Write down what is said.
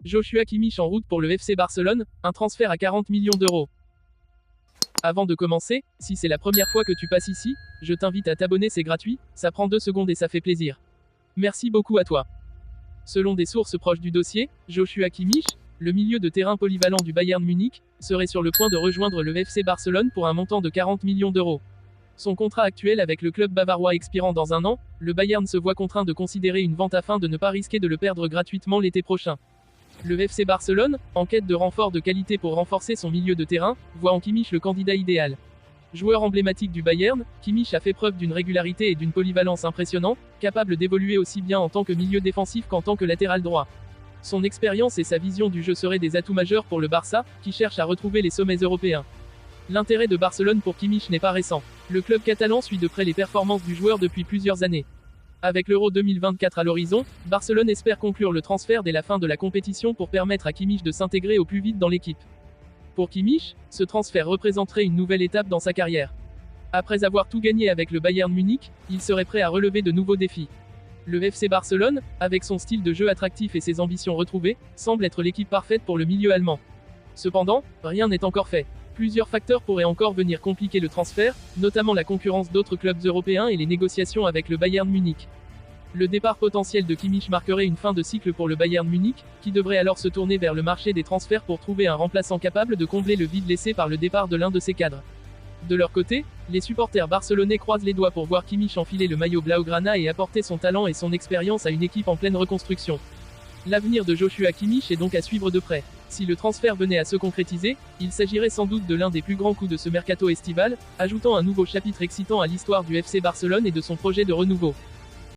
Joshua Kimmich en route pour le FC Barcelone, un transfert à 40 millions d'euros. Avant de commencer, si c'est la première fois que tu passes ici, je t'invite à t'abonner, c'est gratuit, ça prend 2 secondes et ça fait plaisir. Merci beaucoup à toi. Selon des sources proches du dossier, Joshua Kimmich, le milieu de terrain polyvalent du Bayern Munich, serait sur le point de rejoindre le FC Barcelone pour un montant de 40 millions d'euros. Son contrat actuel avec le club bavarois expirant dans 1 an, le Bayern se voit contraint de considérer une vente afin de ne pas risquer de le perdre gratuitement l'été prochain. Le FC Barcelone, en quête de renfort de qualité pour renforcer son milieu de terrain, voit en Kimmich le candidat idéal. Joueur emblématique du Bayern, Kimmich a fait preuve d'une régularité et d'une polyvalence impressionnante, capable d'évoluer aussi bien en tant que milieu défensif qu'en tant que latéral droit. Son expérience et sa vision du jeu seraient des atouts majeurs pour le Barça, qui cherche à retrouver les sommets européens. L'intérêt de Barcelone pour Kimmich n'est pas récent. Le club catalan suit de près les performances du joueur depuis plusieurs années. Avec l'Euro 2024 à l'horizon, Barcelone espère conclure le transfert dès la fin de la compétition pour permettre à Kimmich de s'intégrer au plus vite dans l'équipe. Pour Kimmich, ce transfert représenterait une nouvelle étape dans sa carrière. Après avoir tout gagné avec le Bayern Munich, il serait prêt à relever de nouveaux défis. Le FC Barcelone, avec son style de jeu attractif et ses ambitions retrouvées, semble être l'équipe parfaite pour le milieu allemand. Cependant, rien n'est encore fait. Plusieurs facteurs pourraient encore venir compliquer le transfert, notamment la concurrence d'autres clubs européens et les négociations avec le Bayern Munich. Le départ potentiel de Kimmich marquerait une fin de cycle pour le Bayern Munich, qui devrait alors se tourner vers le marché des transferts pour trouver un remplaçant capable de combler le vide laissé par le départ de l'un de ses cadres. De leur côté, les supporters barcelonais croisent les doigts pour voir Kimmich enfiler le maillot blaugrana et apporter son talent et son expérience à une équipe en pleine reconstruction. L'avenir de Joshua Kimmich est donc à suivre de près. Si le transfert venait à se concrétiser, il s'agirait sans doute de l'un des plus grands coups de ce mercato estival, ajoutant un nouveau chapitre excitant à l'histoire du FC Barcelone et de son projet de renouveau.